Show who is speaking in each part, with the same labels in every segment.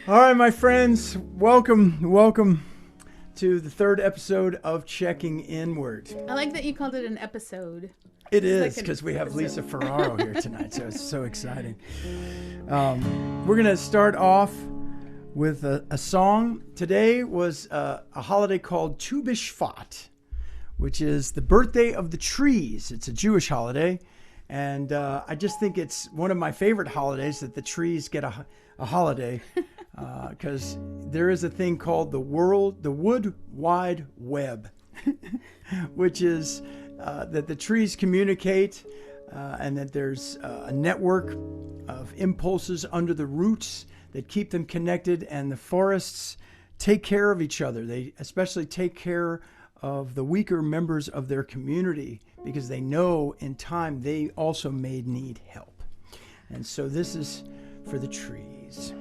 Speaker 1: All right, my friends, welcome to the third episode of Checking Inward.
Speaker 2: I like that you called it an episode.
Speaker 1: It is, because we have Lisa Ferraro here tonight, so it's so exciting. We're going to start off with a song. Today was a holiday called Tu B'Shvat, which is the birthday of the trees. It's a Jewish holiday, and I just think it's one of my favorite holidays that the trees get a holiday, because there is a thing called the Wood Wide Web, which is that the trees communicate, and that there's a network of impulses under the roots that keep them connected, and the forests take care of each other. They especially take care of the weaker members of their community because they know in time they also may need help. And so this is for the trees.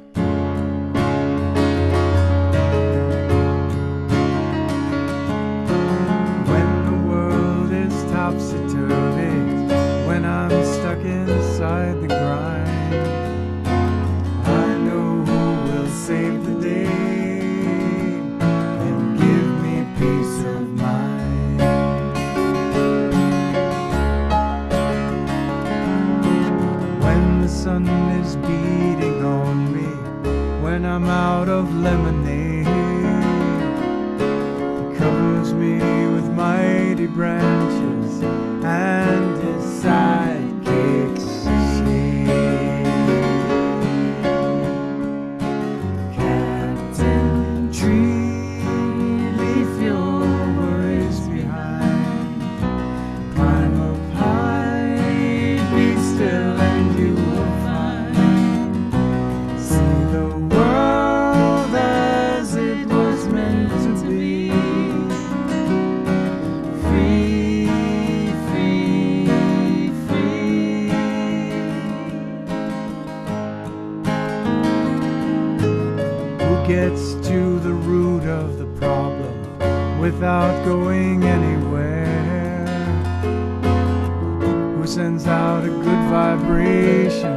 Speaker 1: When the world is topsy-turvy, when I'm stuck inside the grind, I know who will save the day and give me peace of mind. When the sun is beating on me, when I'm out of lemonade, he covers me with mighty branches and his sidekicks shade. Captain Tree, leave your worries behind. Climb up high, be still, and you will find. See the world as it was meant to be. Free, free, free. Who gets to the root of the problem without going anywhere? Who sends out a good vibration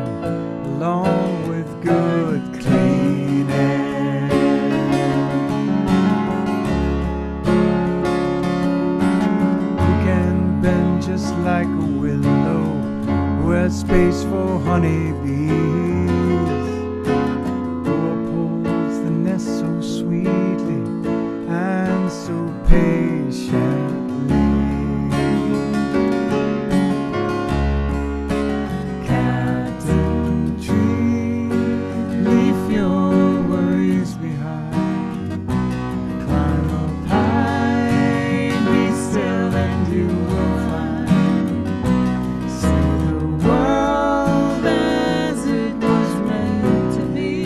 Speaker 1: along with good clean air? Who can bend just like a willow, who has space for honeybees, who pulls the nest so sweetly and so patiently. Captain Tree, leave your worries behind. Climb up high, be still, and you will find. See the world as it was meant to be.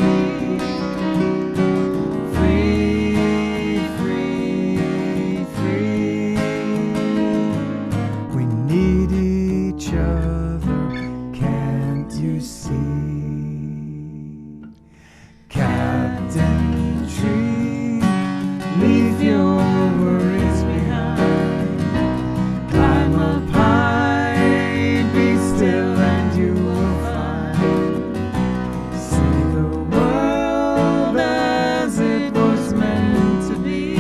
Speaker 1: Free, free, free. We need each other, can't you see? Captain Tree, leave your worries behind. Climb up high, be still, and you will find. See the world as it was meant to be.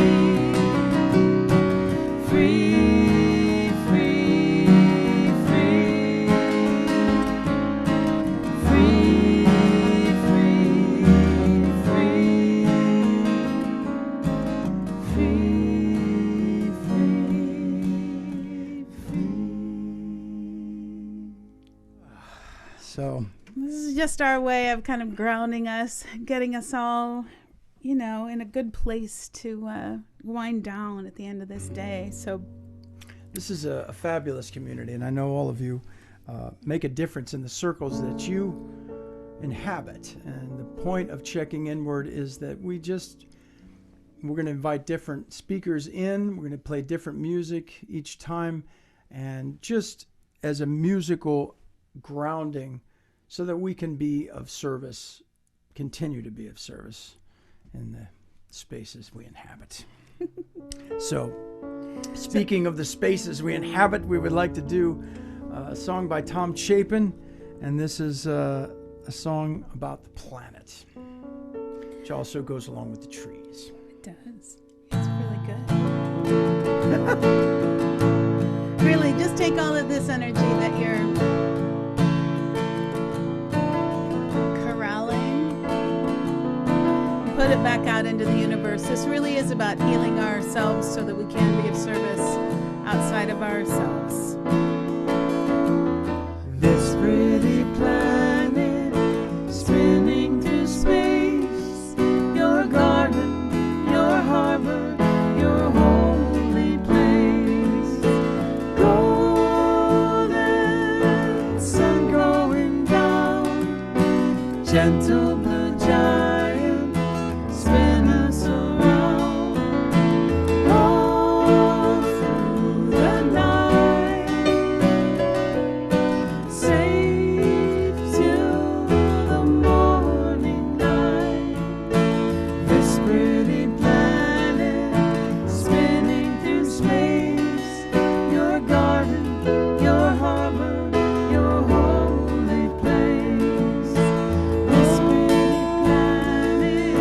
Speaker 1: Free, free, free. Free, free, free. Free, free, free. So,
Speaker 2: This is just our way of kind of grounding us, getting us all, in a good place to wind down at the end of this day. So
Speaker 1: this is a fabulous community, and I know all of you make a difference in the circles that you inhabit. And the point of Checking Inward is that we're going to invite different speakers in. We're going to play different music each time, and just as a musical grounding so that we can be of service, continue to be of service in the spaces we inhabit. So, speaking of the spaces we inhabit, we would like to do a song by Tom Chapin, and this is a song about the planet. which also goes along with the trees.
Speaker 2: It does. It's really good. Really, just take all of this energy that you're corralling, put it back out into the universe. This really is about healing ourselves so that we can be of service outside of ourselves.
Speaker 3: This pretty planet spinning through space, your garden, your harbor, your holy place. Golden sun going down, gentle blue giant, spin us around. All through the night, safe till the morning light. This pretty planet spinning through space, your garden, your harbor, your holy place. This pretty planet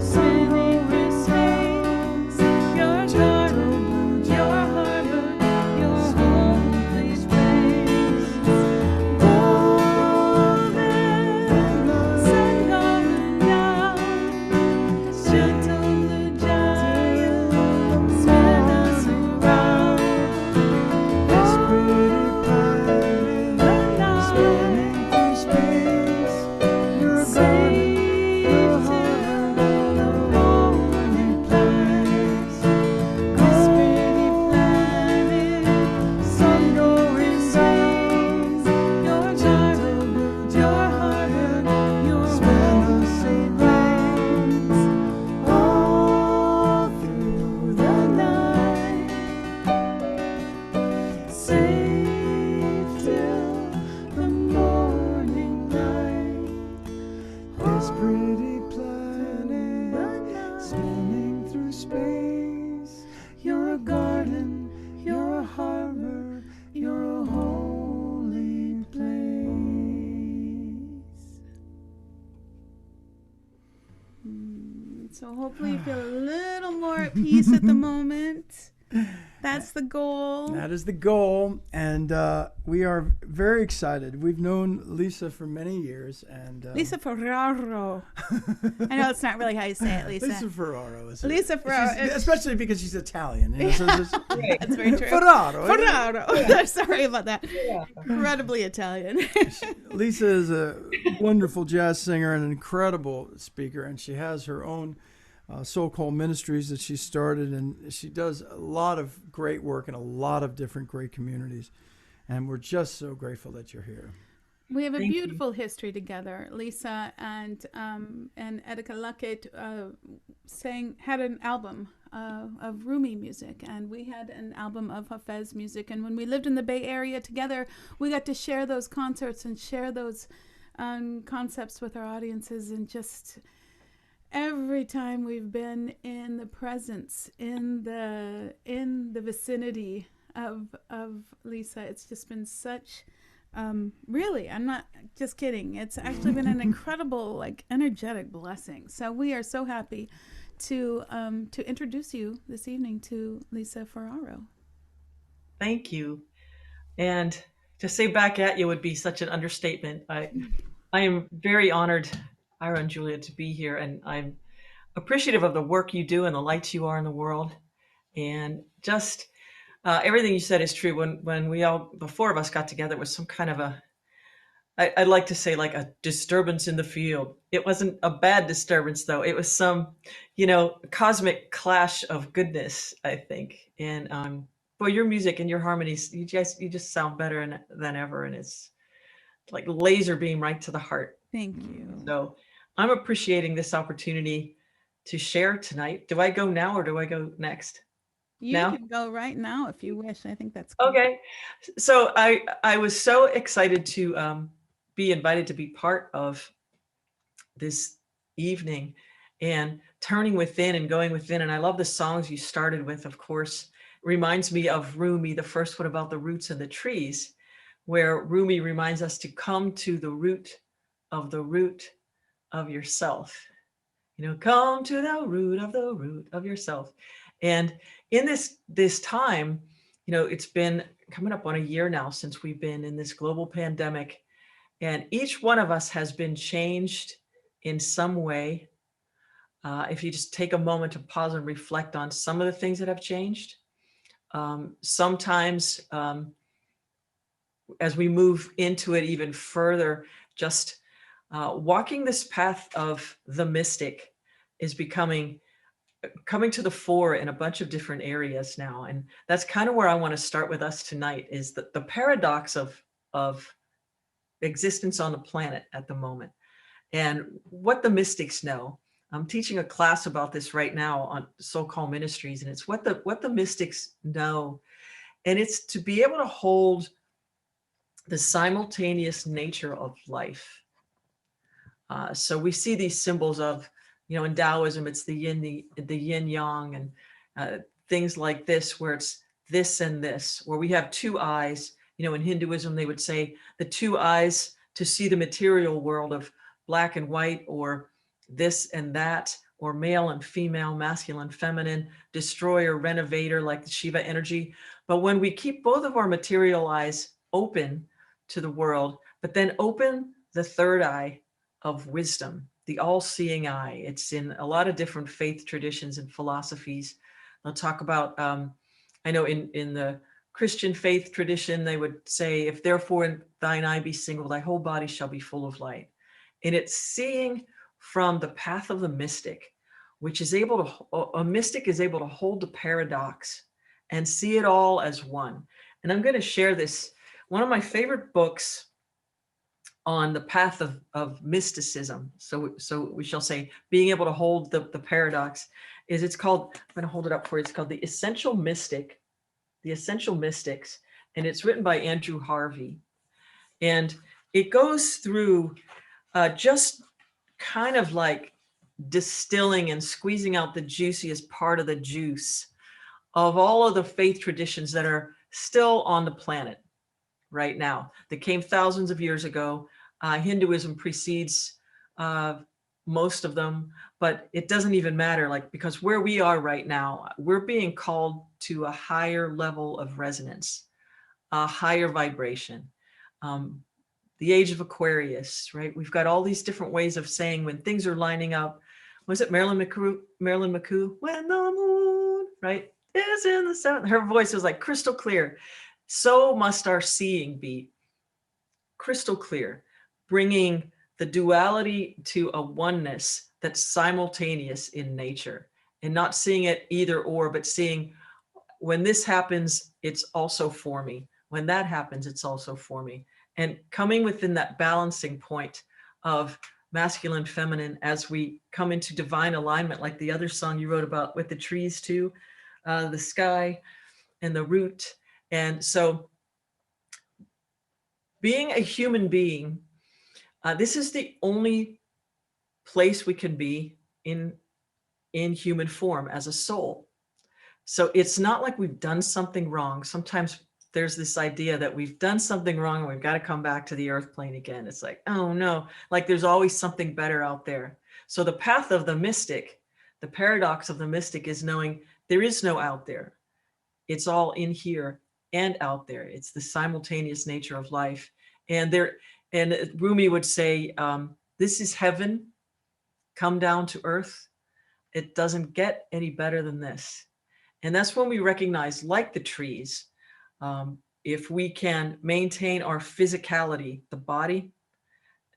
Speaker 3: spinning through space, your garden, your harbor, your holy place. Golden sun going down, gentle blue giant, spin us around. This pretty planet spinning through space, your garden, your harbor, your holy place. This pretty planet, sun going down, your garden, your harbor, your holy place. All through the night, safe till the morning light. This pretty planet spinning through space, your garden, your harbor, your holy place.
Speaker 2: So hopefully you feel a little more at peace at the moment. That's the goal.
Speaker 1: That is the goal, and we are very excited. We've known Lisa for many years, and
Speaker 2: Lisa Ferraro. I know it's not really how you say it, Lisa.
Speaker 1: Lisa Ferraro is
Speaker 2: Lisa Ferraro.
Speaker 1: especially because she's Italian. You know, so it's just-
Speaker 2: That's very true.
Speaker 1: Ferraro.
Speaker 2: Ferraro. Sorry about that. Incredibly Italian.
Speaker 1: Lisa is a wonderful jazz singer and an incredible speaker, and she has her own so-called ministries that she started, and she does a lot of great work in a lot of different great communities. And we're just so grateful that you're here.
Speaker 2: We have a
Speaker 3: Thank you.
Speaker 2: beautiful history together. Lisa and Edika Luckett had an album of Rumi music, and we had an album of Hafez music. And when we lived in the Bay Area together, we got to share those concerts and share those concepts with our audiences. And just every time we've been in the presence, in the vicinity of Lisa, it's just been such. Really, I'm not just kidding. It's actually been an incredible, energetic blessing. So we are so happy to introduce you this evening to Lisa Ferraro.
Speaker 3: Thank you. And to say back at you would be such an understatement. I am very honored, Ira and Julia, to be here, and I'm appreciative of the work you do and the lights you are in the world. And just everything you said is true. When the four of us got together, it was some kind of I'd like to say like a disturbance in the field. It wasn't a bad disturbance though. It was some, cosmic clash of goodness, I think. And boy, your music and your harmonies, you just sound better than ever. And it's like laser beam right to the heart.
Speaker 2: Thank you.
Speaker 3: So I'm appreciating this opportunity to share tonight. Do I go now or do I go next?
Speaker 2: You
Speaker 3: Now?
Speaker 2: can go right now if you wish. I think that's cool.
Speaker 3: Okay. So I was so excited to be invited to be part of this evening and turning within and going within. And I love the songs you started with, of course. Reminds me of Rumi, the first one about the roots and the trees, where Rumi reminds us to come to the root of yourself. Come to the root of yourself. And in this time, it's been coming up on a year now since we've been in this global pandemic, and each one of us has been changed in some way. If you just take a moment to pause and reflect on some of the things that have changed, sometimes as we move into it even further, just walking this path of the mystic is coming to the fore in a bunch of different areas now. And that's kind of where I want to start with us tonight, is the paradox of existence on the planet at the moment and what the mystics know. I'm teaching a class about this right now on So-Called Ministries, and it's what the mystics know. And it's to be able to hold the simultaneous nature of life. So we see these symbols of, in Taoism, it's the yin yang, and things like this, where it's this and this, where we have two eyes. In Hinduism, they would say the two eyes to see the material world of black and white, or this and that, or male and female, masculine, feminine, destroyer, renovator, like the Shiva energy. But when we keep both of our material eyes open to the world, but then open the third eye of wisdom, the all-seeing eye. It's in a lot of different faith traditions and philosophies. They'll talk about, I know in the Christian faith tradition, they would say, if therefore thine eye be single, thy whole body shall be full of light. And it's seeing from the path of the mystic, which is a mystic is able to hold the paradox and see it all as one. And I'm going to share this. One of my favorite books on the path of mysticism, so we shall say, being able to hold the paradox, it's called, I'm going to hold it up for you, it's called The Essential Mystics, and it's written by Andrew Harvey. And it goes through just kind of like distilling and squeezing out the juiciest part of the juice of all of the faith traditions that are still on the planet right now, that came thousands of years ago. Hinduism precedes most of them, but it doesn't even matter, because where we are right now, we're being called to a higher level of resonance, a higher vibration. The age of Aquarius, right? We've got all these different ways of saying when things are lining up. Was it Marilyn McCoo? When the moon, right, is in the sun. Her voice was like crystal clear. So must our seeing be crystal clear, bringing the duality to a oneness that's simultaneous in nature, and not seeing it either or, but seeing when this happens, it's also for me. When that happens, it's also for me. And coming within that balancing point of masculine, feminine, as we come into divine alignment, like the other song you wrote about with the trees too, the sky and the root. And so being a human being, this is the only place we can be in human form as a soul. So it's not like we've done something wrong. Sometimes there's this idea that we've done something wrong and we've got to come back to the earth plane again. It's like, oh no, like there's always something better out there. So the path of the mystic, the paradox of the mystic, is knowing there is no out there. It's all in here and out there. It's the simultaneous nature of life. And Rumi would say, this is heaven come down to earth. It doesn't get any better than this. And that's when we recognize, like the trees, if we can maintain our physicality, the body,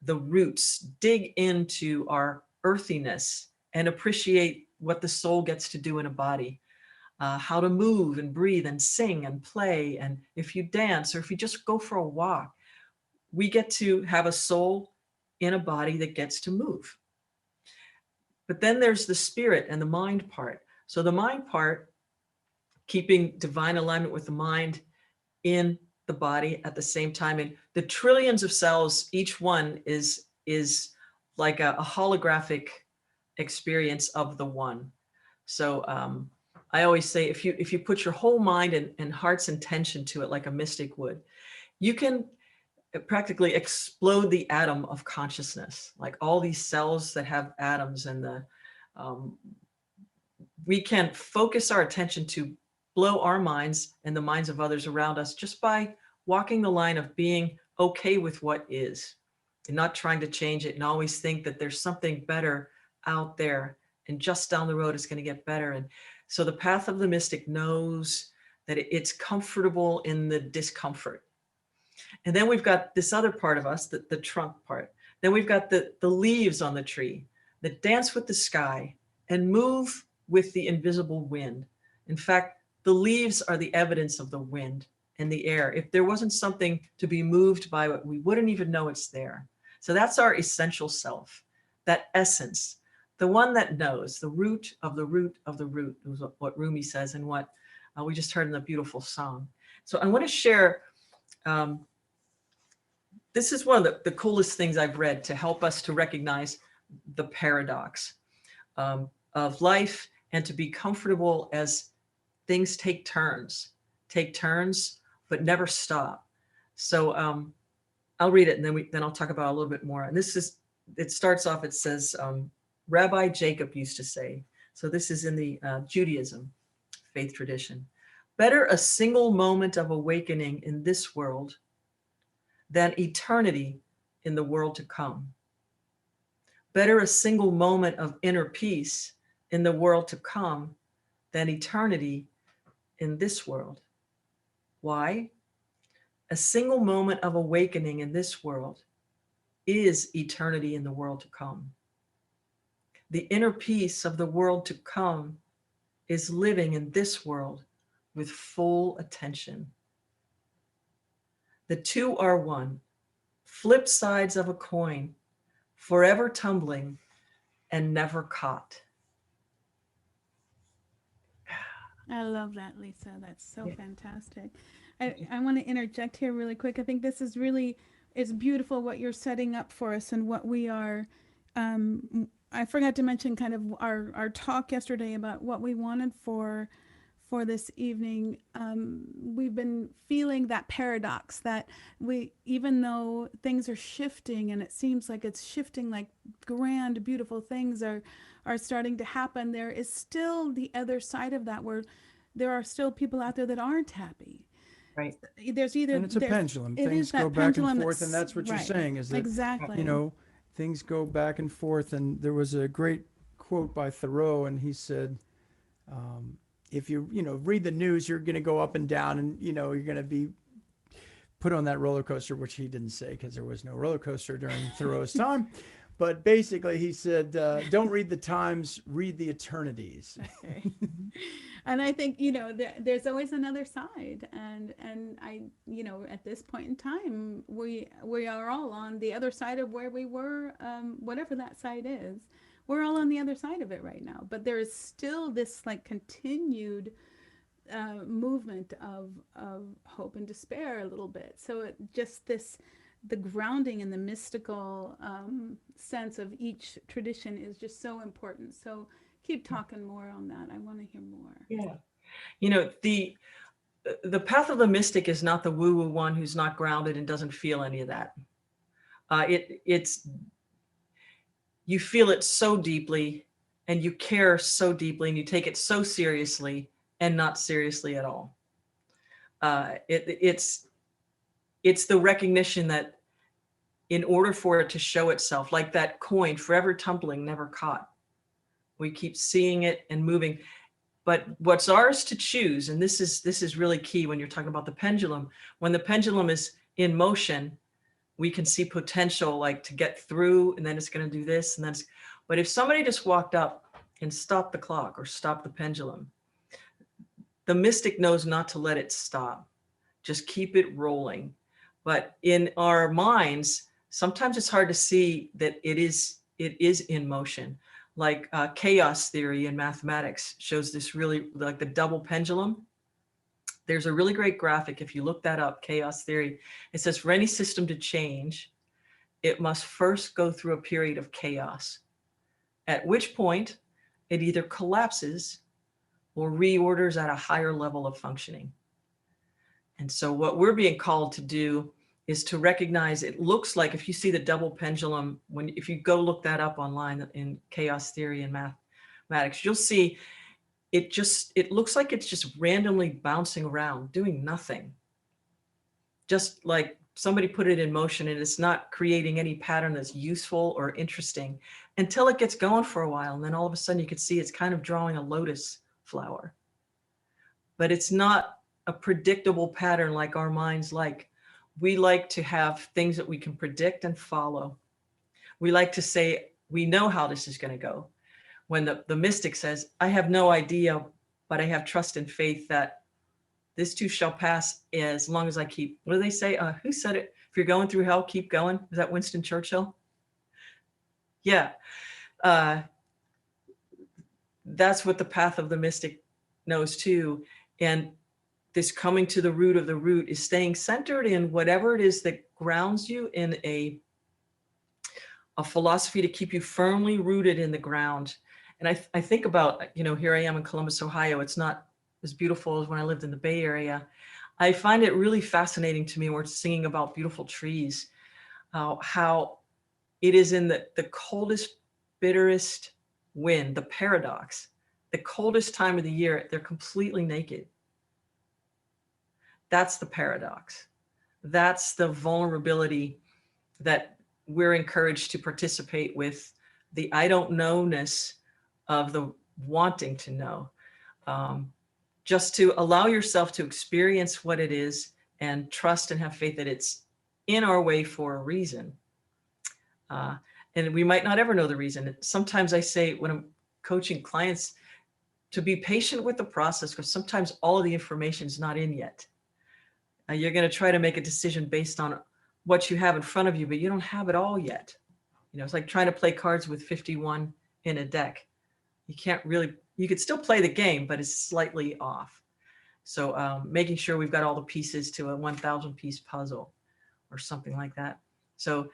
Speaker 3: the roots, dig into our earthiness and appreciate what the soul gets to do in a body, how to move and breathe and sing and play. And if you dance, or if you just go for a walk, we get to have a soul in a body that gets to move. But then there's the spirit and the mind part. So the mind part, keeping divine alignment with the mind in the body at the same time. And the trillions of cells, each one is like a holographic experience of the one. So I always say, if you put your whole mind and heart's intention to it, like a mystic would, you can practically explode the atom of consciousness, like all these cells that have atoms, and Um, we can focus our attention to blow our minds and the minds of others around us just by walking the line of being okay with what is and not trying to change it and always think that there's something better out there and just down the road it's going to get better. And so the path of the mystic knows that it's comfortable in the discomfort. And then we've got this other part of us, the trunk part. Then we've got the leaves on the tree that dance with the sky and move with the invisible wind. In fact, the leaves are the evidence of the wind and the air. If there wasn't something to be moved by it, we wouldn't even know it's there. So that's our essential self, that essence, the one that knows, the root of the root of the root, is what Rumi says and what we just heard in the beautiful song. So I want to share, this is one of the coolest things I've read to help us to recognize the paradox of life and to be comfortable as things take turns, but never stop. So I'll read it and then I'll talk about it a little bit more. And it starts off, it says, Rabbi Jacob used to say, so this is in the Judaism faith tradition, better a single moment of awakening in this world than eternity in the world to come. Better a single moment of inner peace in the world to come than eternity in this world. Why? A single moment of awakening in this world is eternity in the world to come. The inner peace of the world to come is living in this world with full attention. The two are one, flip sides of a coin, forever tumbling and never caught.
Speaker 2: I love that, Lisa. That's so fantastic. I want to interject here really quick. I think this is really, it's beautiful what you're setting up for us and what we are. I forgot to mention kind of our talk yesterday about what we wanted for this evening. We've been feeling that paradox that even though things are shifting and it seems like it's shifting, like grand, beautiful things are starting to happen, there is still the other side of that where there are still people out there that aren't happy.
Speaker 3: Right.
Speaker 2: There's either,
Speaker 1: and it's a pendulum. Things go back and forth, and that's what you're saying is that
Speaker 2: exactly,
Speaker 1: things go back and forth. And there was a great quote by Thoreau, and he said, if you read the news, you're going to go up and down, and you're going to be put on that roller coaster, which he didn't say because there was no roller coaster during Thoreau's time. But basically, he said, don't read the times, read the eternities.
Speaker 2: Okay. And I think, there's always another side. And I, at this point in time, we are all on the other side of where we were, whatever that side is. We're all on the other side of it right now. But there is still this like continued movement of hope and despair a little bit. So the grounding and the mystical sense of each tradition is just so important. So keep talking more on that. I want to hear more.
Speaker 3: Yeah. The path of the mystic is not the woo-woo one who's not grounded and doesn't feel any of that. It's you feel it so deeply and you care so deeply and you take it so seriously and not seriously at all. It's the recognition that in order for it to show itself, like that coin, forever tumbling, never caught. We keep seeing it and moving. But what's ours to choose, and this is really key when you're talking about the pendulum, when the pendulum is in motion, we can see potential like to get through, and then it's going to do this, and then but if somebody just walked up and stopped the clock or stopped the pendulum, the mystic knows not to let it stop. Just keep it rolling. But in our minds, sometimes it's hard to see that it is in motion. Like chaos theory in mathematics shows this really, like the double pendulum. There's a really great graphic. If you look that up, chaos theory, it says for any system to change, it must first go through a period of chaos, at which point it either collapses or reorders at a higher level of functioning. And so what we're being called to do is to recognize, it looks like if you see the double pendulum, if you go look that up online in chaos theory and math, mathematics, you'll see it looks like it's just randomly bouncing around, doing nothing. Just like somebody put it in motion, and it's not creating any pattern that's useful or interesting until it gets going for a while. And then all of a sudden you can see it's kind of drawing a lotus flower. But it's not a predictable pattern like our minds like. We like to have things that we can predict and follow. We like to say, we know how this is going to go. When the mystic says, I have no idea, but I have trust and faith that this too shall pass as long as I keep, what do they say? Who said it? If you're going through hell, keep going. Is that Winston Churchill? Yeah. That's what the path of the mystic knows too. And this coming to the root of the root is staying centered in whatever it is that grounds you in a philosophy to keep you firmly rooted in the ground. And I think about, here I am in Columbus, Ohio. It's not as beautiful as when I lived in the Bay Area. I find it really fascinating to me when we're singing about beautiful trees, how it is in the coldest, bitterest wind, the paradox, the coldest time of the year, they're completely naked. That's the paradox. That's the vulnerability that we're encouraged to participate with, the I don't know-ness of the wanting to know. Just to allow yourself to experience what it is and trust and have faith that it's in our way for a reason. And we might not ever know the reason. Sometimes I say when I'm coaching clients to be patient with the process, because sometimes all of the information is not in yet. You're going to try to make a decision based on what you have in front of you, but you don't have it all yet. It's like trying to play cards with 51 in a deck. You could still play the game, but it's slightly off. So making sure we've got all the pieces to a 1,000 piece puzzle or something like that. So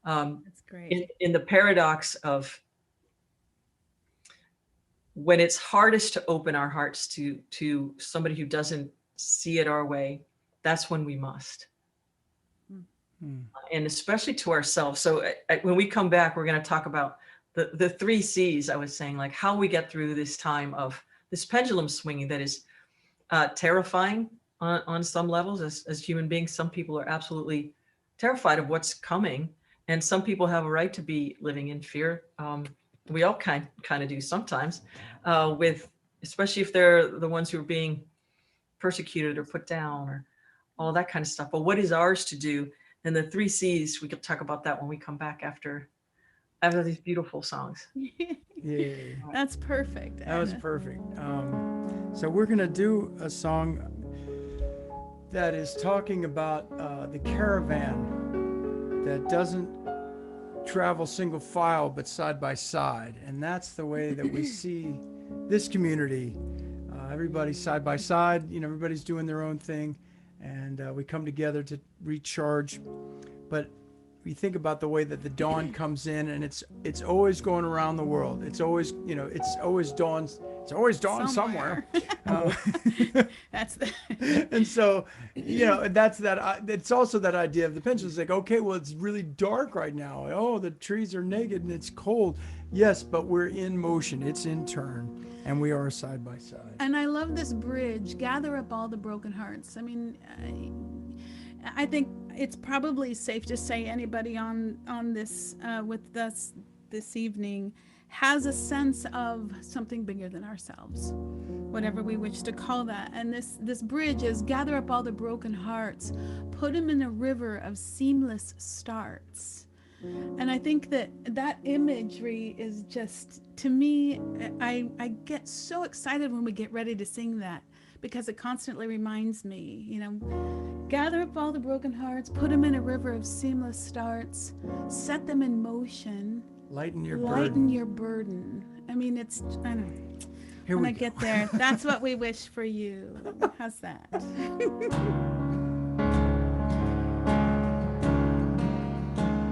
Speaker 2: that's great.
Speaker 3: In the paradox of when it's hardest to open our hearts to somebody who doesn't see it our way, that's when we must. And especially to ourselves. So when we come back, we're going to talk about the 3 C's. I was saying, like, how we get through this time of this pendulum swinging that is terrifying on some levels as human beings. Some people are absolutely terrified of what's coming, and some people have a right to be living in fear. We all kind of do sometimes, especially if they're the ones who are being persecuted or put down or all that kind of stuff. But what is ours to do? And the 3 C's, we could talk about that when we come back after these beautiful songs.
Speaker 1: Yeah.
Speaker 2: That's perfect.
Speaker 1: That was perfect. So we're going to do a song that is talking about the caravan that doesn't travel single file but side by side. And that's the way that we see this community. Everybody's side by side, everybody's doing their own thing. And we come together to recharge. But we think about the way that the dawn comes in, and it's always going around the world. It's always, it's always dawn. It's always dawn somewhere.
Speaker 2: That's the.
Speaker 1: And so, that's that. It's also that idea of the pendulum. It's like, okay, well, it's really dark right now. Oh, the trees are naked and it's cold. Yes, but we're in motion. It's in turn, and we are side by side.
Speaker 2: And I love this bridge. Gather up all the broken hearts. I mean, I think it's probably safe to say anybody on this with us this evening has a sense of something bigger than ourselves, whatever we wish to call that. And this bridge is gather up all the broken hearts, put them in a river of seamless starts. And I think that imagery is just, to me, I get so excited when we get ready to sing that, because it constantly reminds me, gather up all the broken hearts, put them in a river of seamless starts, set them in motion,
Speaker 1: lighten your
Speaker 2: burden. I mean, I don't know.
Speaker 1: Here
Speaker 2: when
Speaker 1: we
Speaker 2: I
Speaker 1: go.
Speaker 2: get there, that's what we wish for you. How's that?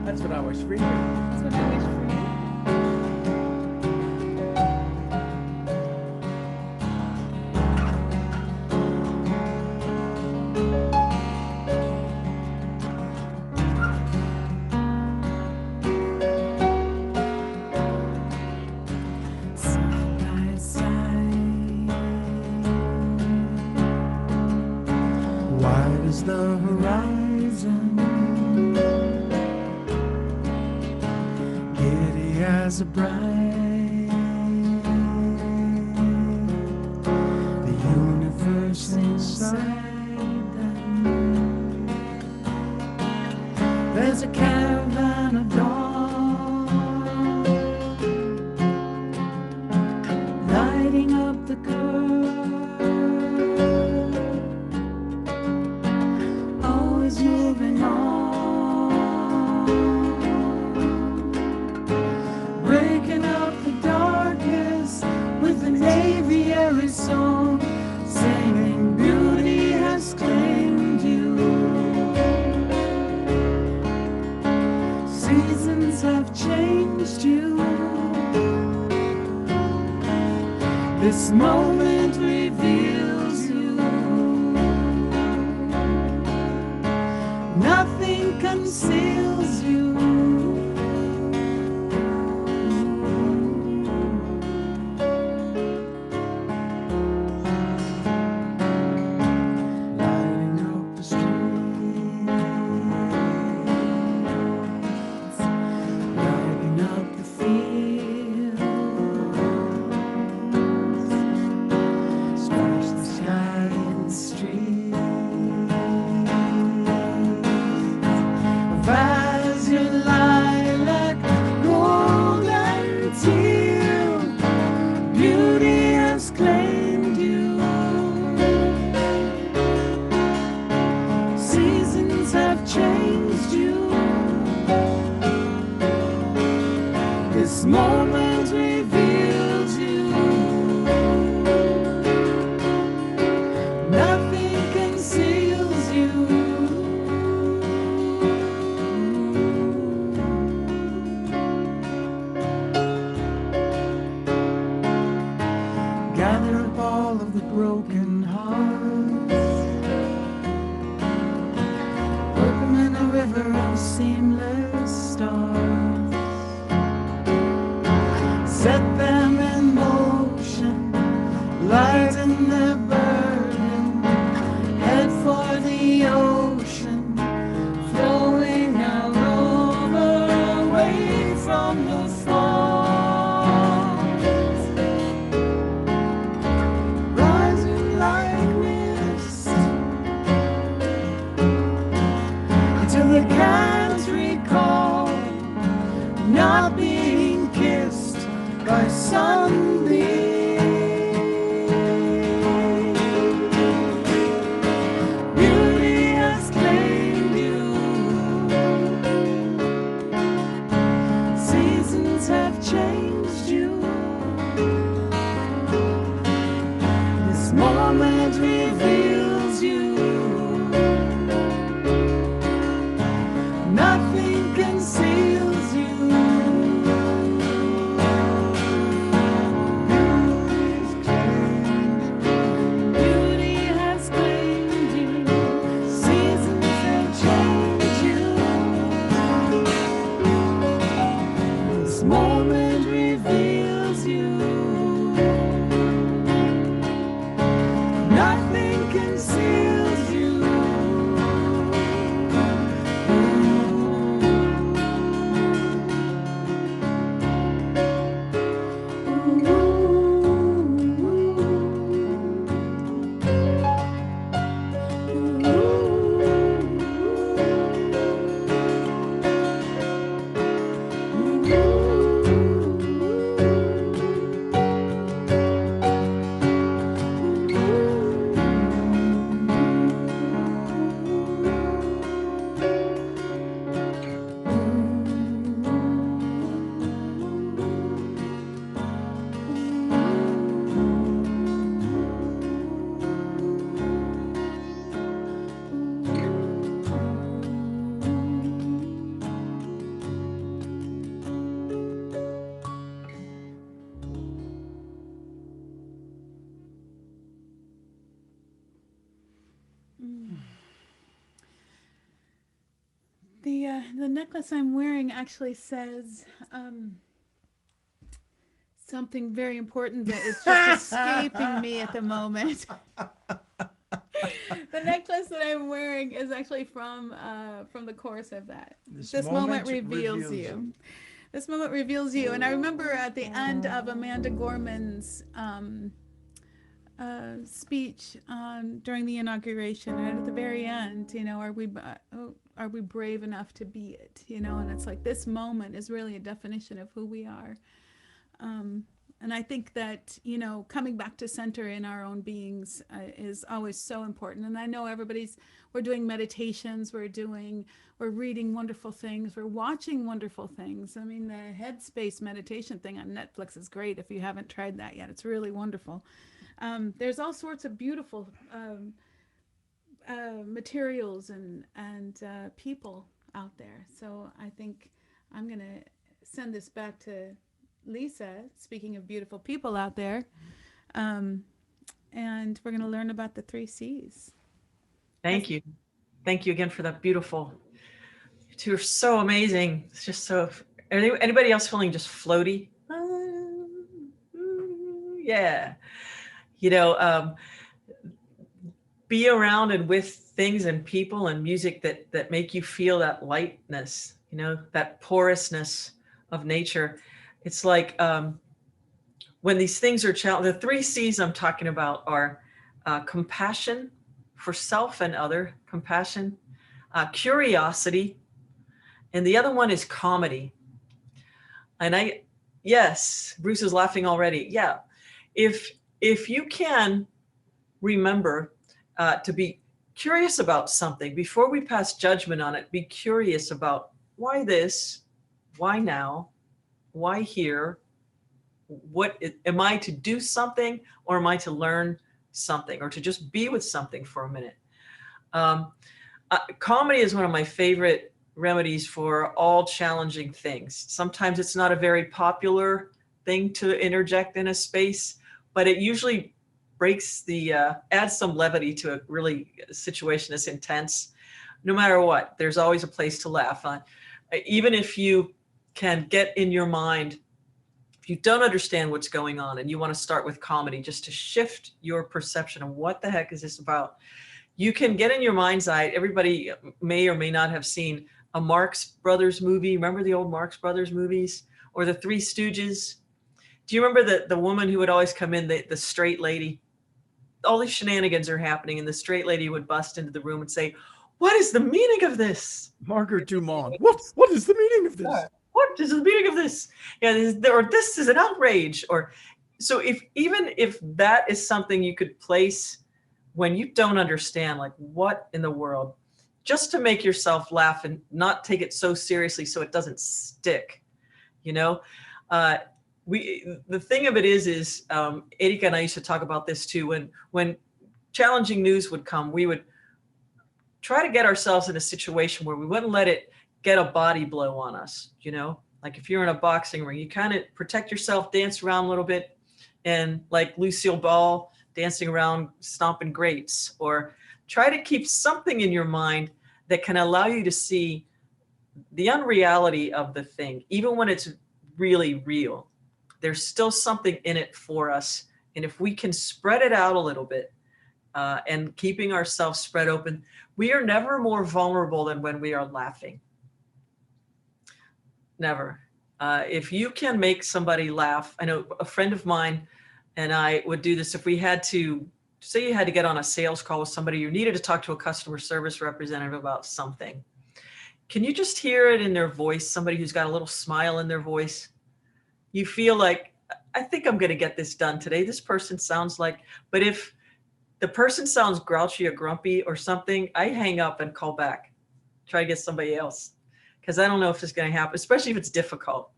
Speaker 1: That's what I wish for you.
Speaker 2: That's what I wish for you.
Speaker 1: as a bride. The universe inside them. There's a caravan of dawn, lighting up the curve, always moving on, breaking up the darkness with an aviary song, singing beauty has claimed you. Seasons have changed you. This moment reveals you. Nothing conceals you. Lighting up the streets, lighting up the fields, splash the sky in the streets. As your lilac, gold and teal, beauty has claimed you. Seasons have changed you. This moment reveals you. Nothing conceals you. Gather up all of the broken hearts, put them in a river of seamless stars, set them in motion, lighten their burden, head for the ocean, flowing out over, away from the falls, rising like mist, until they can't recall not being kissed by sunbeams. Beauty has claimed you. Seasons have changed you. This moment reveals you. Nothing conceals you. Beauty has claimed you. Seasons have changed you. This moment reveals you. Nothing conceals you.
Speaker 2: The necklace I'm wearing actually says something very important that is just escaping me at the moment. The necklace that I'm wearing is actually from the chorus of that. This moment reveals you. This moment reveals you. And I remember at the end of Amanda Gorman's speech during the inauguration, right at the very end, are we brave enough to be it? And it's like this moment is really a definition of who we are. And I think that, coming back to center in our own beings is always so important. And I know we're doing meditations, we're reading wonderful things, we're watching wonderful things. I mean, the Headspace meditation thing on Netflix is great if you haven't tried that yet. It's really wonderful. There's all sorts of beautiful materials and people out there. So I think I'm going to send this back to Lisa, speaking of beautiful people out there, and we're going to learn about the 3 C's.
Speaker 3: Thank you again for that beautiful. You two are so amazing. It's just so. Anybody else feeling just floaty? Yeah, be around and with things and people and music that make you feel that lightness. That porousness of nature. It's like when these things are challenged, the 3 C's I'm talking about are compassion for self and other, compassion, curiosity, and the other one is comedy. And yes, Bruce is laughing already. Yeah, if you can remember to be curious about something before we pass judgment on it, be curious about why this, why now, why here? Am I to do something, or am I to learn something, or to just be with something for a minute? Comedy is one of my favorite remedies for all challenging things. Sometimes it's not a very popular thing to interject in a space, but it usually adds some levity to a really situation that's intense. No matter what, there's always a place to laugh on. Even if you can get in your mind, if you don't understand what's going on and you want to start with comedy just to shift your perception of what the heck is this about, you can get in your mind's eye. Everybody may or may not have seen a Marx Brothers movie. Remember the old Marx Brothers movies? Or the Three Stooges? Do you remember the woman who would always come in, the straight lady? All these shenanigans are happening and the straight lady would bust into the room and say, "What is the meaning of this?"
Speaker 1: Margaret Dumont. What is the meaning of this?
Speaker 3: What is the meaning of this? Yeah, this is an outrage. Or so even if that is something you could place when you don't understand, like what in the world, just to make yourself laugh and not take it so seriously so it doesn't stick. The thing of it is Erika and I used to talk about this too. When challenging news would come, we would try to get ourselves in a situation where we wouldn't let it get a body blow on us. Like if you're in a boxing ring, you kind of protect yourself, dance around a little bit, and like Lucille Ball dancing around stomping grapes, or try to keep something in your mind that can allow you to see the unreality of the thing, even when it's really real. There's still something in it for us. And if we can spread it out a little bit and keeping ourselves spread open, we are never more vulnerable than when we are laughing. Never. If you can make somebody laugh, I know a friend of mine and I would do this. If we had to, say you had to get on a sales call with somebody, you needed to talk to a customer service representative about something. Can you just hear it in their voice? Somebody who's got a little smile in their voice. You feel like, I think I'm going to get this done today. This person sounds like, but if the person sounds grouchy or grumpy or something, I hang up and call back, try to get somebody else. Because I don't know if it's going to happen, especially if it's difficult.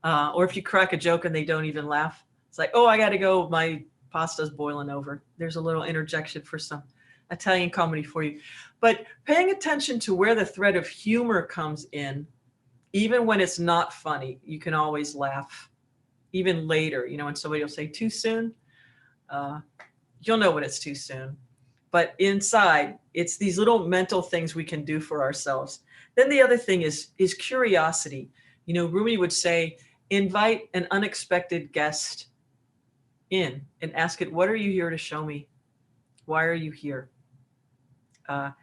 Speaker 3: Or if you crack a joke and they don't even laugh. It's like, oh, I got to go. My pasta's boiling over. There's a little interjection for some Italian comedy for you. But paying attention to where the thread of humor comes in, even when it's not funny, you can always laugh. Even later, when somebody will say too soon, you'll know when it's too soon. But inside, it's these little mental things we can do for ourselves. Then the other thing is curiosity. Rumi would say, invite an unexpected guest in and ask it, what are you here to show me? Why are you here? And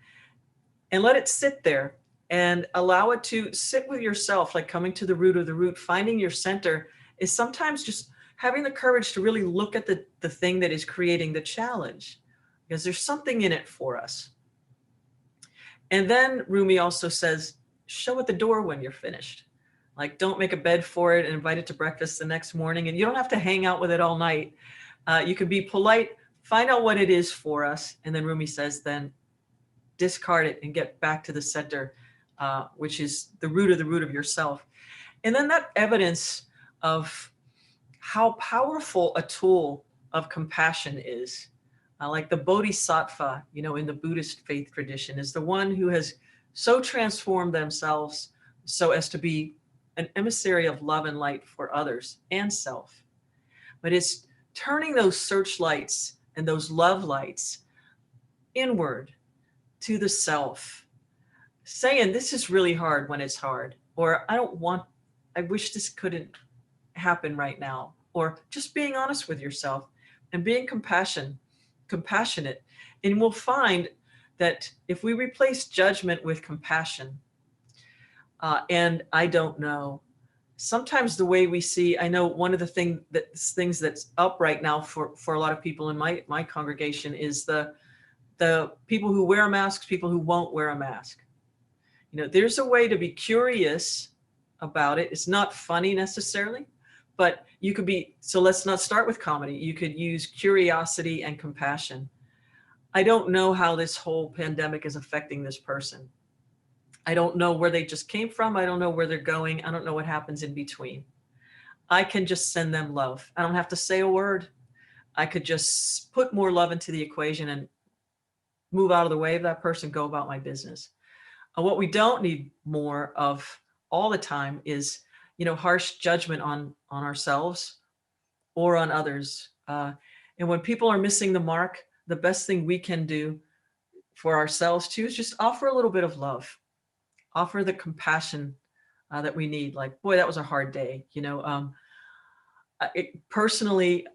Speaker 3: let it sit there. and allow it to sit with yourself, like coming to the root of the root. Finding your center is sometimes just having the courage to really look at the thing that is creating the challenge, because there's something in it for us. And then Rumi also says, show at the door when you're finished. Like, don't make a bed for it and invite it to breakfast the next morning. And you don't have to hang out with it all night. You can be polite, find out what it is for us. And then Rumi says, then discard it and get back to the center, which is the root of yourself. And then that evidence of how powerful a tool of compassion is. Like the bodhisattva, in the Buddhist faith tradition, is the one who has so transformed themselves so as to be an emissary of love and light for others and self. But it's turning those searchlights and those love lights inward to the self, saying, this is really hard when it's hard, or I wish this couldn't happen right now, or just being honest with yourself and being compassionate. And we'll find that if we replace judgment with compassion, and I don't know, sometimes the way we see, I know one of the things that's up right now for a lot of people in my congregation is the people who wear masks, people who won't wear a mask. There's a way to be curious about it. It's not funny necessarily, but you could be, so let's not start with comedy. You could use curiosity and compassion. I don't know how this whole pandemic is affecting this person. I don't know where they just came from. I don't know where they're going. I don't know what happens in between. I can just send them love. I don't have to say a word. I could just put more love into the equation and move out of the way of that person, go about my business. What we don't need more of all the time is, harsh judgment on ourselves or on others. And when people are missing the mark, the best thing we can do for ourselves too is just offer a little bit of love, offer the compassion that we need. Like, boy, that was a hard day. Personally,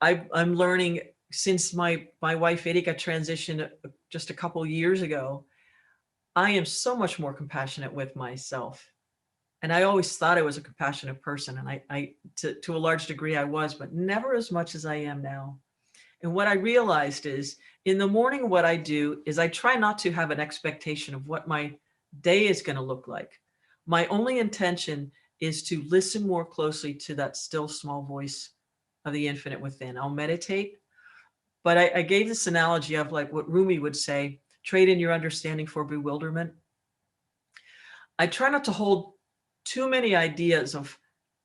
Speaker 3: I'm learning since my wife Erika transitioned just a couple years ago. I am so much more compassionate with myself. And I always thought I was a compassionate person. And I to a large degree I was, but never as much as I am now. And what I realized is in the morning, what I do is I try not to have an expectation of what my day is going to look like. My only intention is to listen more closely to that still small voice of the infinite within. I'll meditate, but I gave this analogy of like what Rumi would say, trade in your understanding for bewilderment. I try not to hold too many ideas of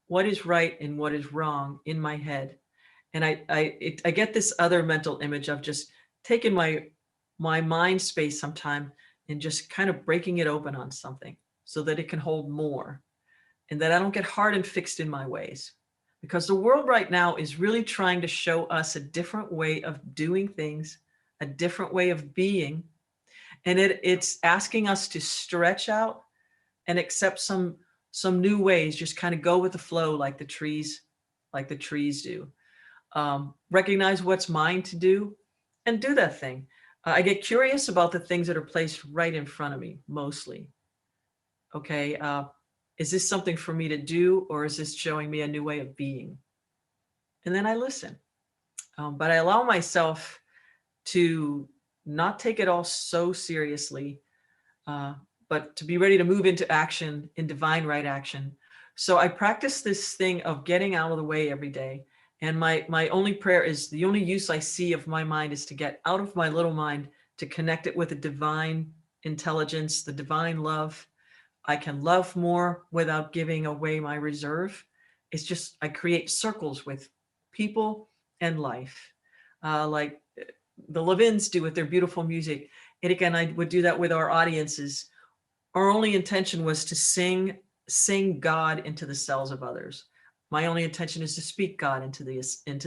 Speaker 3: what is right and what is wrong in my head. And I get this other mental image of just taking my mind space sometime and just kind of breaking it open on something so that it can hold more and that I don't get hard and fixed in my ways. Because the world right now is really trying to show us a different way of doing things, a different way of being. And it's asking us to stretch out and accept some new ways, just kind of go with the flow like the trees do. Recognize what's mine to do and do that thing. I get curious about the things that are placed right in front of me, mostly. Okay, is this something for me to do, or is this showing me a new way of being? And then I listen. But I allow myself to not take it all so seriously, but to be ready to move into action, in divine right action. So I practice this thing of getting out of the way every day. And my only prayer is, the only use I see of my mind is to get out of my little mind, to connect it with the divine intelligence, the divine love. I can love more without giving away my reserve. It's just, I create circles with people and life, like the Levins do with their beautiful music. Erika and I would do that with our audiences. Our only intention was to sing God into the cells of others. My only intention is to speak God into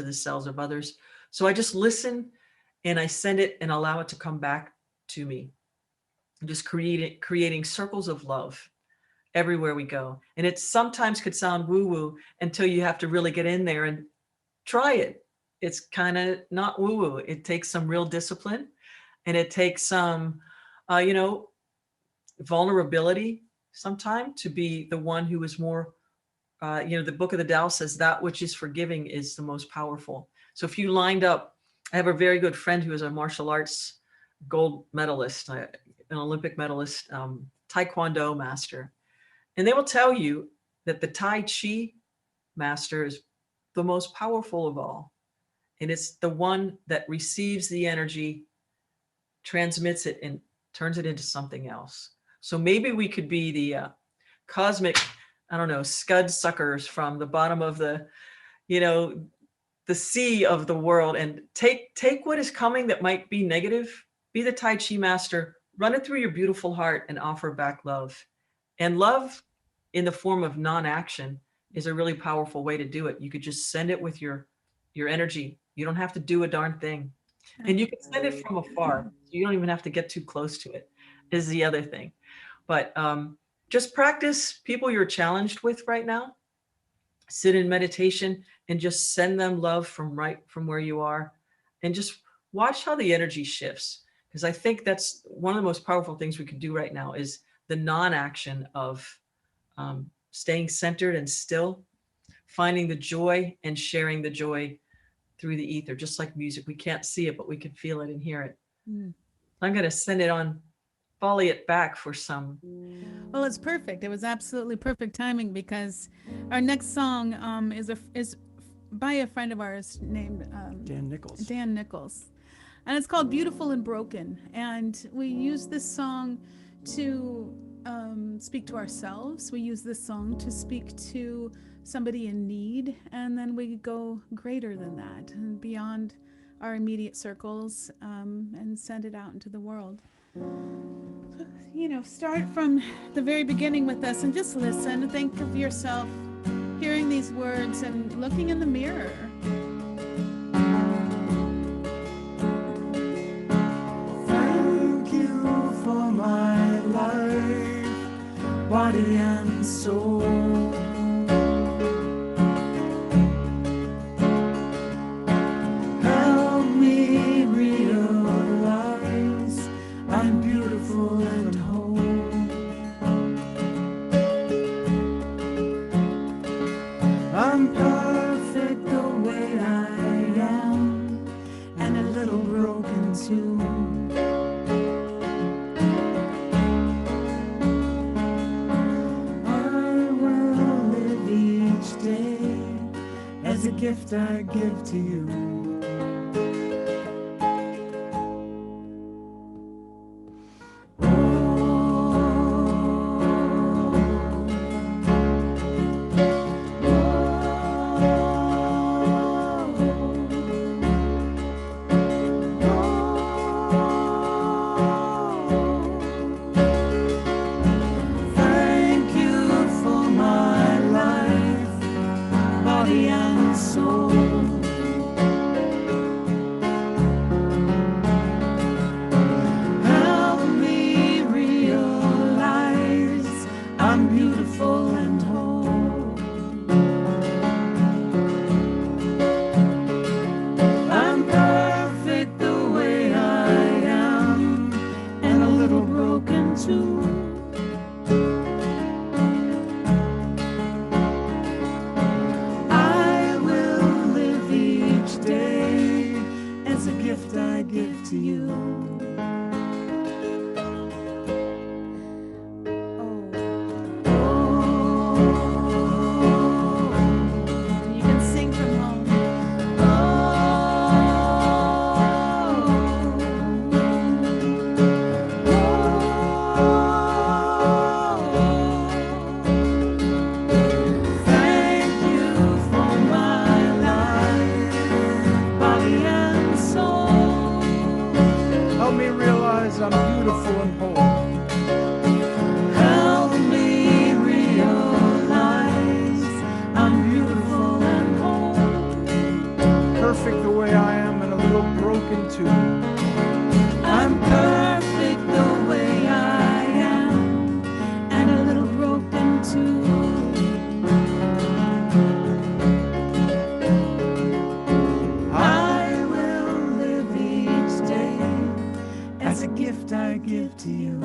Speaker 3: the cells of others. So I just listen and I send it and allow it to come back to me. I'm just creating circles of love everywhere we go. And it sometimes could sound woo-woo until you have to really get in there and try it. It's kind of not woo-woo. It takes some real discipline, and it takes some, vulnerability sometime to be the one who is more, the book of the Tao says that which is forgiving is the most powerful. So if you lined up, I have a very good friend who is a martial arts gold medalist, an Olympic medalist, Taekwondo master. And they will tell you that the Tai Chi master is the most powerful of all. And it's the one that receives the energy, transmits it, and turns it into something else. So maybe we could be the cosmic, I don't know, scud suckers from the bottom of the sea of the world, and take what is coming that might be negative, be the Tai Chi master, run it through your beautiful heart and offer back love. And love in the form of non-action is a really powerful way to do it. You could just send it with your energy. You don't have to do a darn thing. And you can send it from afar. You don't even have to get too close to it, is the other thing. But just practice people you're challenged with right now. Sit in meditation and just send them love from where you are, and just watch how the energy shifts. Because I think that's one of the most powerful things we can do right now is the non-action of staying centered and still, finding the joy and sharing the joy through the ether, just like music. We can't see it, but we can feel it and hear it. I'm going to send it on, volley it back for some.
Speaker 2: Well, it's perfect. It was absolutely perfect timing, because our next song is by a friend of ours named Dan Nichols. And it's called Beautiful and Broken. And we use this song to speak to ourselves. We use this song to speak to somebody in need. And then we go greater than that and beyond our immediate circles, and send it out into the world. Start from the very beginning with us and just listen. Think of yourself hearing these words and looking in the mirror.
Speaker 1: Thank you for my life, body and soul. Help me realize I'm beautiful and whole. I'm perfect the way I am, and a little broken too. I will live each day as a gift I give to you.
Speaker 4: gift I give to you.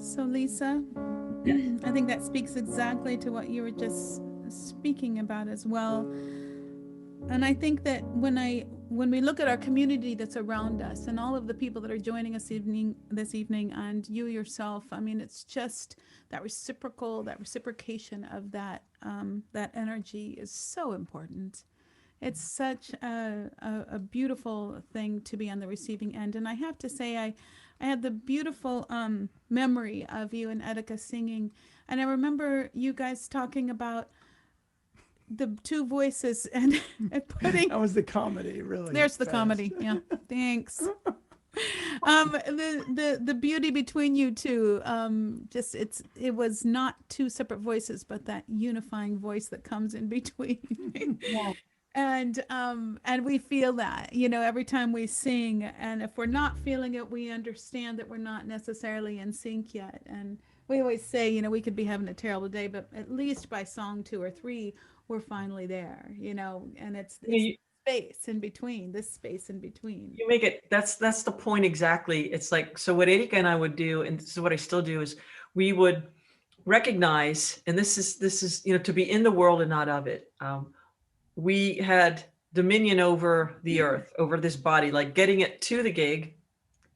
Speaker 2: So, Lisa, I think that speaks exactly to what you were just speaking about as well. And I think that when we look at our community that's around us and all of the people that are joining us this evening, and you yourself, I mean, it's just that reciprocation of that that energy is so important. It's such a beautiful thing to be on the receiving end. And I have to say, I had the beautiful memory of you and Etika singing. And I remember you guys talking about the two voices and putting.
Speaker 1: That was the comedy, really.
Speaker 2: There's the comedy. Yeah. Thanks. The beauty between you two, just it was not two separate voices, but that unifying voice that comes in between.
Speaker 3: Yeah.
Speaker 2: And we feel that, you know, every time we sing, and if we're not feeling it, we understand that we're not necessarily in sync yet. And we always say, you know, we could be having a terrible day, but at least by song 2 or 3, we're finally there, you know, and it's space in between, this space in between.
Speaker 3: You make it, that's the point exactly. It's like, so what Erika and I would do, and this is what I still do, is we would recognize, and this is, you know, to be in the world and not of it. We had dominion over the earth, over this body, like getting it to the gig,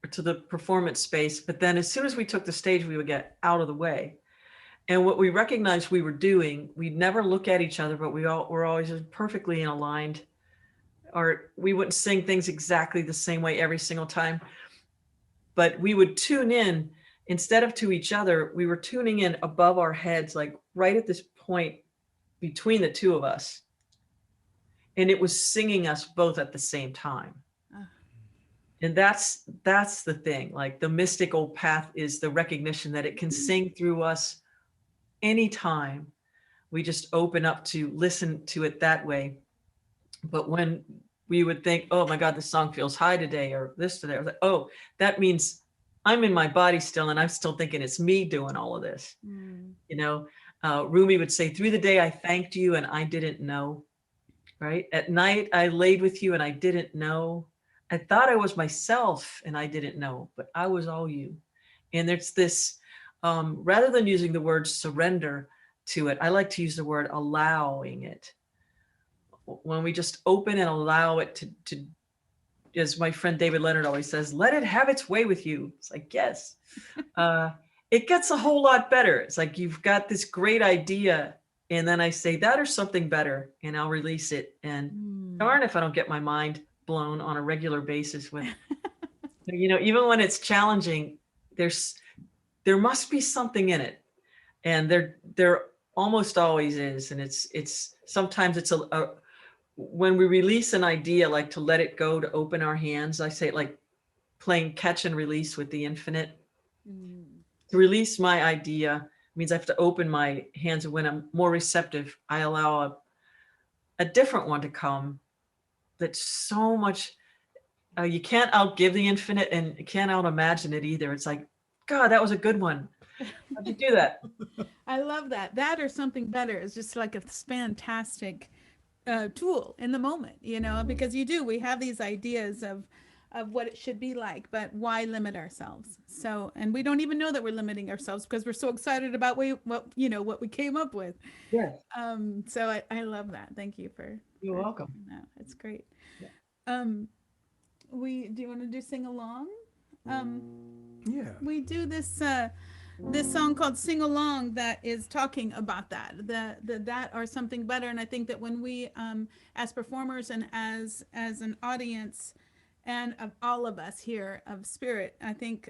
Speaker 3: or to the performance space. But then as soon as we took the stage, we would get out of the way. And what we recognized we were doing, we'd never look at each other, but we all were always perfectly aligned. Or we wouldn't sing things exactly the same way every single time. But we would tune in, instead of to each other, we were tuning in above our heads, like right at this point between the two of us. And it was singing us both at the same time. And that's the thing. Like the mystical path is the recognition that it can sing through us anytime we just open up to listen to it that way. But when we would think, oh my God, this song feels high today, or this today, I was like, oh, that means I'm in my body still, and I'm still thinking it's me doing all of this. You know, Rumi would say, through the day I thanked you and I didn't know. Right? At night I laid with you and I didn't know. I thought I was myself and I didn't know, but I was all you. And there's this, rather than using the word surrender to it, I like to use the word allowing it. When we just open and allow it to, as my friend David Leonard always says, let it have its way with you. It's like, yes, it gets a whole lot better. It's like, you've got this great idea, and then I say that or something better, and I'll release it. And darn if I don't get my mind blown on a regular basis with, you know, even when it's challenging, there must be something in it. And there almost always is. And it's sometimes it's when we release an idea, like to let it go, to open our hands. I say it like playing catch and release with the infinite. To release my idea means I have to open my hands, and when I'm more receptive, I allow a different one to come. That's so much, you can't outgive the infinite, and you can't out imagine it either. It's like, God, that was a good one. How'd you do that?
Speaker 2: I love that. That or something better is just like a fantastic tool in the moment, you know, because we have these ideas of what it should be like, but why limit ourselves? So, and we don't even know that we're limiting ourselves because we're so excited about what we came up with.
Speaker 3: Yes.
Speaker 2: So I love that. Thank you for.
Speaker 3: You're welcome.
Speaker 2: That. It's great.
Speaker 3: Yeah.
Speaker 2: Do you want to do sing along?
Speaker 1: Yeah.
Speaker 2: We do this song called Sing Along that is talking about that or something better. And I think that when we, as performers and as an audience, and of all of us here of spirit, I think,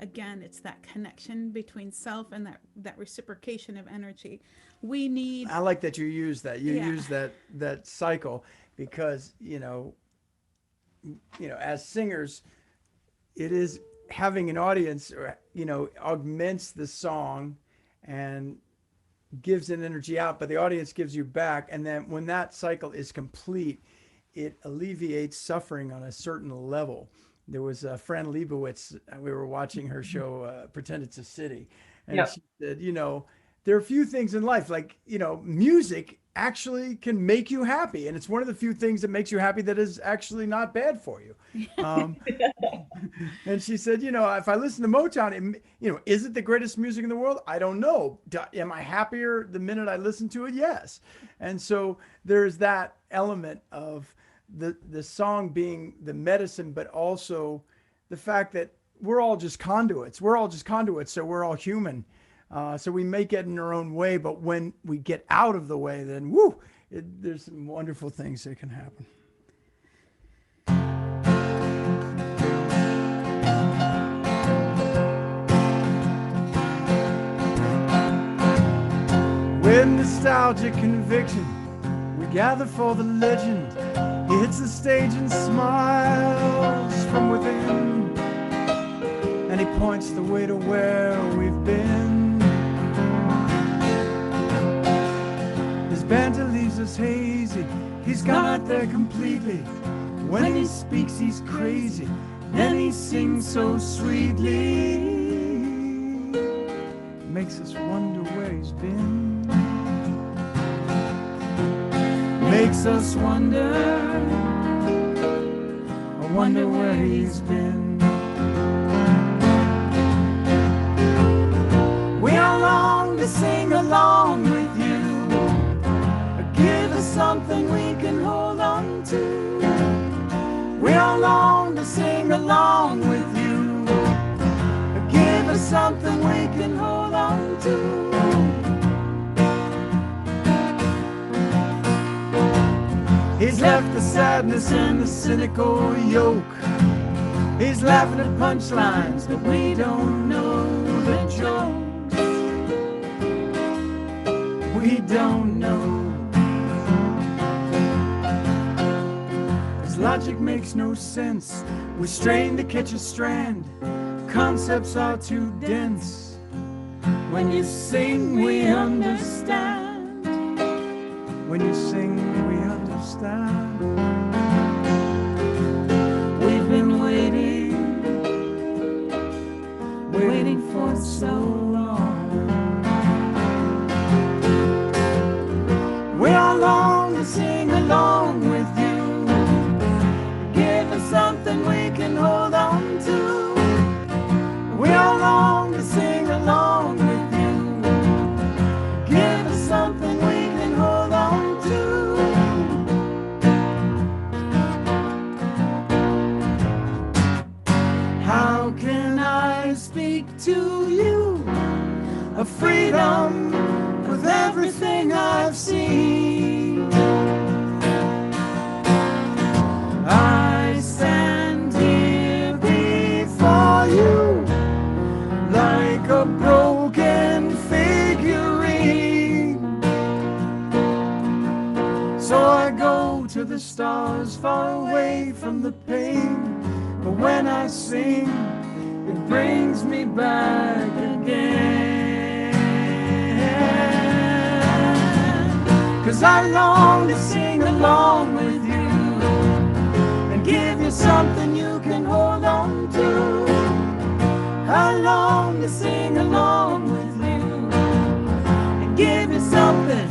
Speaker 2: again, it's that connection between self and that reciprocation of energy. We need.
Speaker 1: I like that you use that. You use that cycle because, you know, as singers, it is having an audience, you know, augments the song and gives an energy out, but the audience gives you back. And then when that cycle is complete, it alleviates suffering on a certain level. There was a Fran Lebowitz, we were watching her show, Pretend It's a City. And she said, you know, there are a few things in life, like, you know, music actually can make you happy. And it's one of the few things that makes you happy that is actually not bad for you. And she said, if I listen to Motown, is it the greatest music in the world? I don't know. Am I happier the minute I listen to it? Yes. And so there's that element of the song being the medicine, but also the fact that we're all just conduits. So we're all human. So we may get in our own way, but when we get out of the way, then there's some wonderful things that can happen. With nostalgic conviction, we gather for the legend. He hits the stage and smiles from within, and he points the way to where we've been. His banter leaves us hazy. He's gone out there completely. When he speaks, he's crazy. Then he sings so sweetly. Makes us wonder where he's been. Makes us wonder. I wonder where he's been. We are long to sing along with you. Give us something we can hold on to. We are long to sing along with you. Give us something we can hold on to. He's left the sadness and the cynical yoke. He's laughing at punchlines, but we don't know the jokes. We don't know. His logic makes no sense. We strain to catch a strand. Concepts are too dense. When you sing, we understand. When you sing, we understand. We've been waiting for so long. We are long to sing along with you. Give us something we can hold on to. We are long to sing along with you. Give us something we can hold on to. How can I speak to you of freedom with everything I've seen? I stand here before you like a broken figurine. So I go to the stars far away from the pain. But when I sing, it brings me back again. 'Cause I long to sing along with you and give you something you can hold on to. I long to sing along with you and give you something,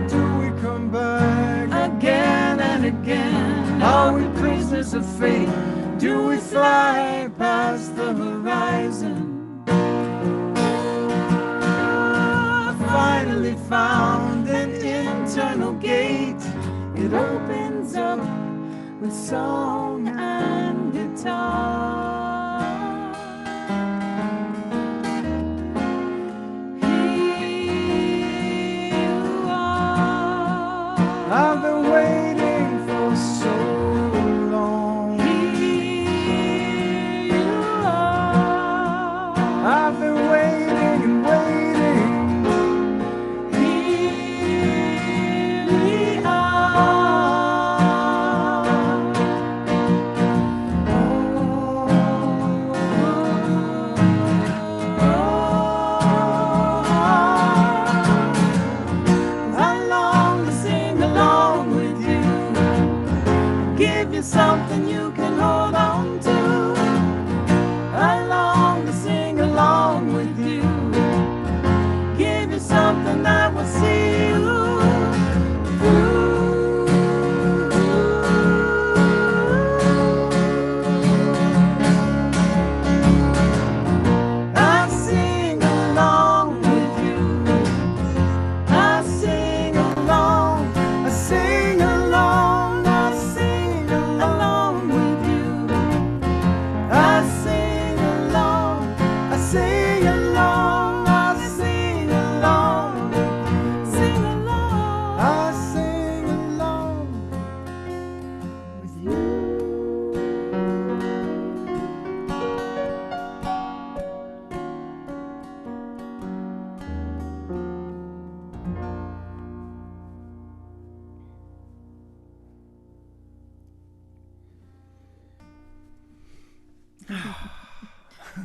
Speaker 1: till we come back again and again. Are we prisoners of fate? Do we fly past the horizon? Finally found an internal gate. It opens up with song and guitar. I've been waiting for so long. Here you are. I've been waiting and waiting. Here we are. I long to sing along with you. Give you something you can hold on to. I long to sing along with you. Give you something that will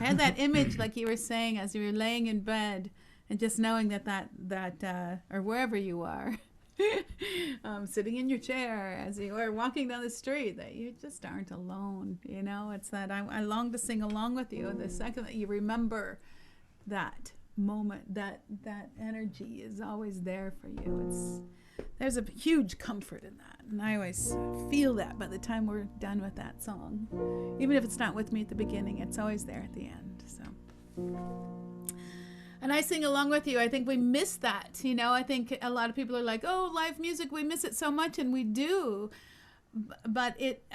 Speaker 2: I had that image, like you were saying, as you were laying in bed, and just knowing that or wherever you are, sitting in your chair as you are walking down the street, that you just aren't alone. You know, it's that I long to sing along with you. The second that you remember that moment, that energy is always there for you. There's a huge comfort in that, and I always feel that by the time we're done with that song. Even if it's not with me at the beginning, it's always there at the end. So, and I sing along with you. I think we miss that. You know, I think a lot of people are like, "Oh, live music, we miss it so much," and we do. But it,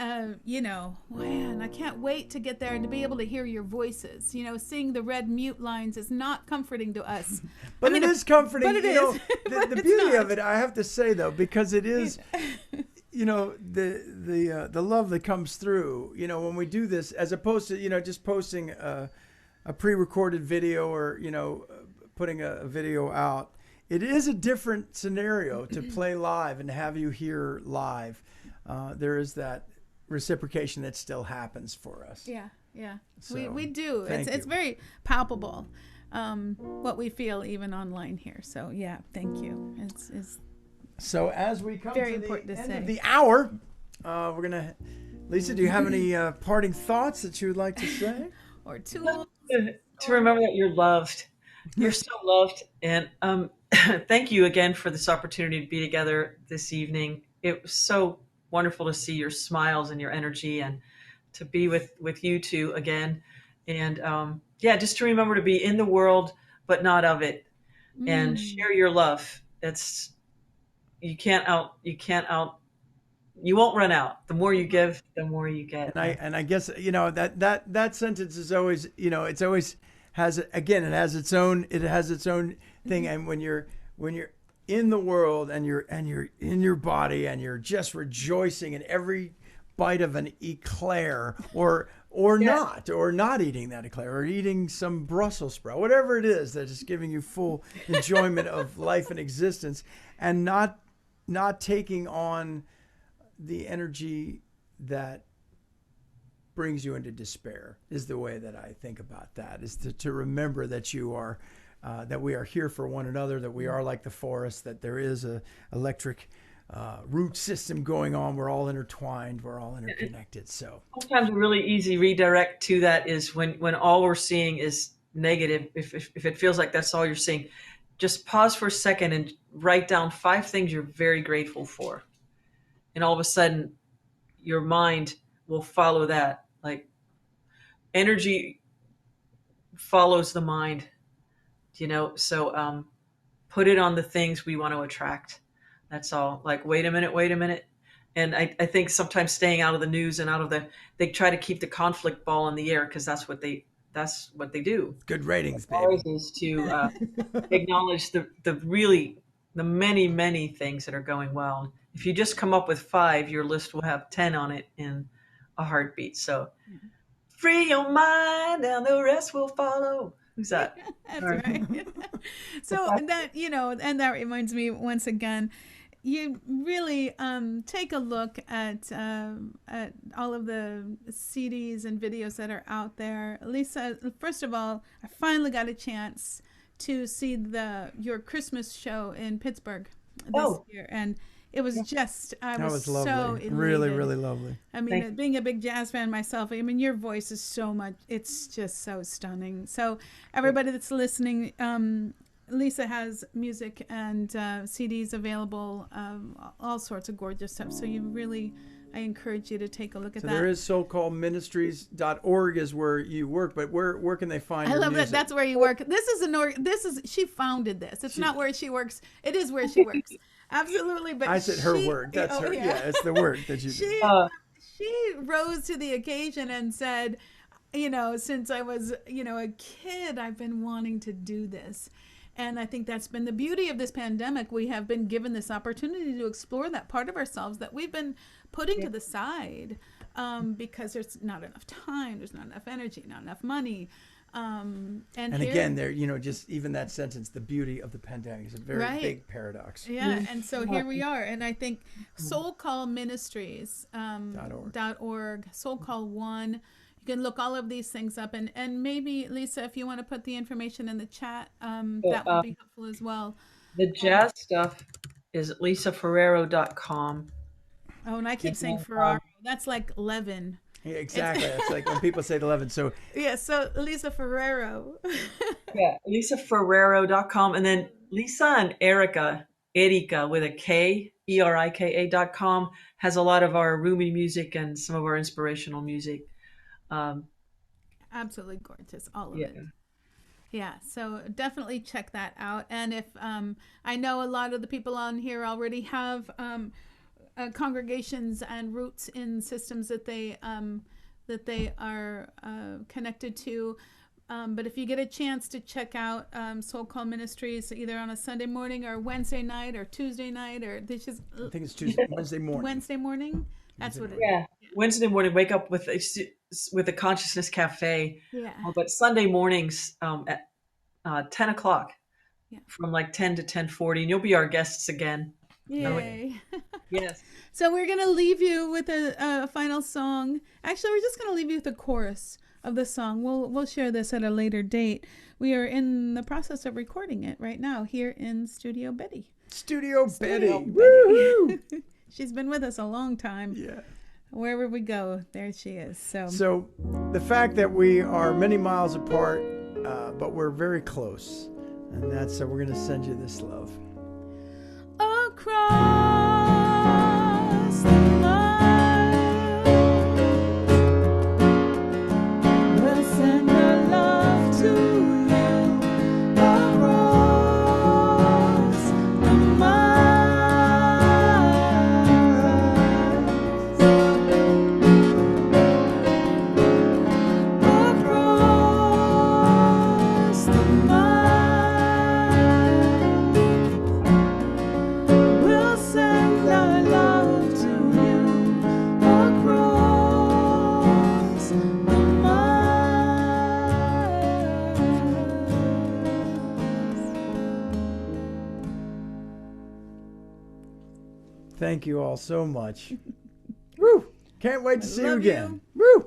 Speaker 2: you know, man, I can't wait to get there and to be able to hear your voices. You know, seeing the red mute lines is not comforting to us.
Speaker 1: But it is comforting.
Speaker 2: But it
Speaker 1: you
Speaker 2: is.
Speaker 1: Know, the beauty of it, I have to say though, because it is, you know, the love that comes through. You know, when we do this, as opposed to just posting a pre-recorded video or putting a video out, it is a different scenario to play live and have you hear live. There is that reciprocation that still happens for us.
Speaker 2: Yeah.
Speaker 1: So,
Speaker 2: we do. It's very palpable, what we feel even online here. So yeah, thank you. It's
Speaker 1: so as we come
Speaker 2: very
Speaker 1: to the
Speaker 2: important to
Speaker 1: end
Speaker 2: say.
Speaker 1: of the hour, we're gonna. Lisa, do you have any parting thoughts that you would like to say?
Speaker 2: Or tools?
Speaker 3: To remember that you're loved. You're so loved, and thank you again for this opportunity to be together this evening. It was so wonderful to see your smiles and your energy, and to be with you two again. And just to remember to be in the world but not of it, and share your love. It's you won't run out. The more you give, the more you get.
Speaker 1: And I guess that sentence is always it's always has its own thing. And when you're in the world and you're in your body and you're just rejoicing in every bite of an eclair or not eating that eclair or eating some Brussels sprout, whatever it is that is giving you full enjoyment of life and existence, and not taking on the energy that brings you into despair, is the way that I think about that, is to remember that you are that we are here for one another, that we are like the forest, that there is a electric root system going on. We're all intertwined. We're all interconnected. So
Speaker 3: sometimes a really easy redirect to that is when all we're seeing is negative. If it feels like that's all you're seeing, just pause for a second and write down 5 things you're very grateful for. And all of a sudden your mind will follow that. Like energy follows the mind, so put it on the things we want to attract. That's all. Like, wait a minute. And I think sometimes staying out of the news and they try to keep the conflict ball in the air, because that's what they do.
Speaker 1: Good ratings, baby.
Speaker 3: Always is to acknowledge the many, many things that are going well. If you just come up with 5, your list will have 10 on it in a heartbeat. So free your mind and the rest will follow. Who's that?
Speaker 2: That's right. So that, and that reminds me once again, you really take a look at all of the CDs and videos that are out there. Lisa, first of all, I finally got a chance to see your Christmas show in Pittsburgh this year, and it was I was
Speaker 1: lovely.
Speaker 2: so elated.
Speaker 1: Really, really lovely.
Speaker 2: I mean, being a big jazz fan myself, I mean, your voice is so much, it's just so stunning. So everybody that's listening, Lisa has music and CDs available, all sorts of gorgeous stuff. So I encourage you to take a look at that.
Speaker 1: There is soulcallministries.org is where you work, but where can they find your music?
Speaker 2: I love that. That's where you work. She founded this. It's not where she works. It is where she works. Absolutely. But
Speaker 1: I said her work. That's her. Yeah, it's the work that you do.
Speaker 2: She rose to the occasion and said, since I was, a kid, I've been wanting to do this. And I think that's been the beauty of this pandemic. We have been given this opportunity to explore that part of ourselves that we've been putting to the side because there's not enough time, there's not enough energy, not enough money. And
Speaker 1: again, there, just even that sentence, the beauty of the pandemic is a very big paradox.
Speaker 2: Yeah, and so here we are. And I think Soul Call Ministries, .org, Soul Call One. You You can look all of these things up, and maybe Lisa, if you want to put the information in the chat, that would be helpful as well.
Speaker 3: The jazz stuff is lisaferraro.com.
Speaker 2: Oh, and I keep saying Ferraro. That's like Levin.
Speaker 1: Yeah, exactly. It's like when people say the Levins. So
Speaker 2: yeah, so Lisa Ferraro.
Speaker 3: Yeah, lisaferraro.com. And then Lisa and Erika with a K, ERIKA.com, has a lot of our Rumi music and some of our inspirational music.
Speaker 2: Absolutely gorgeous, all of
Speaker 3: Yeah.
Speaker 2: it. Yeah, so definitely check that out. And if I know a lot of the people on here already have congregations and roots in systems that they are connected to. But if you get a chance to check out Soul Call Ministries either on a Sunday morning or Wednesday night or Tuesday night or this is
Speaker 1: I think it's Wednesday morning.
Speaker 2: Wednesday morning. That's what it is.
Speaker 3: Yeah. Wednesday morning, wake up with a Consciousness Cafe.
Speaker 2: Yeah.
Speaker 3: But Sunday mornings at 10 o'clock, from like 10 to 10:40, and you'll be our guests again.
Speaker 2: Yay.
Speaker 3: Yes.
Speaker 2: So we're going to leave you with a final song. Actually, we're just going to leave you with the chorus of the song. We'll share this at a later date. We are in the process of recording it right now here in Studio Betty.
Speaker 1: Studio Betty.
Speaker 2: Woo! She's been with us a long time.
Speaker 1: Yeah.
Speaker 2: Wherever we go, there she is.
Speaker 1: So the fact that we are many miles apart, but we're very close, and that's so we're going to send you this love.
Speaker 2: Across the miles, we'll send our love to you. Across the miles, across the miles, we'll send our love to you. Across the
Speaker 1: Thank you all so much. Woo! Can't wait to see you
Speaker 2: love
Speaker 1: again.
Speaker 2: you.
Speaker 1: Woo!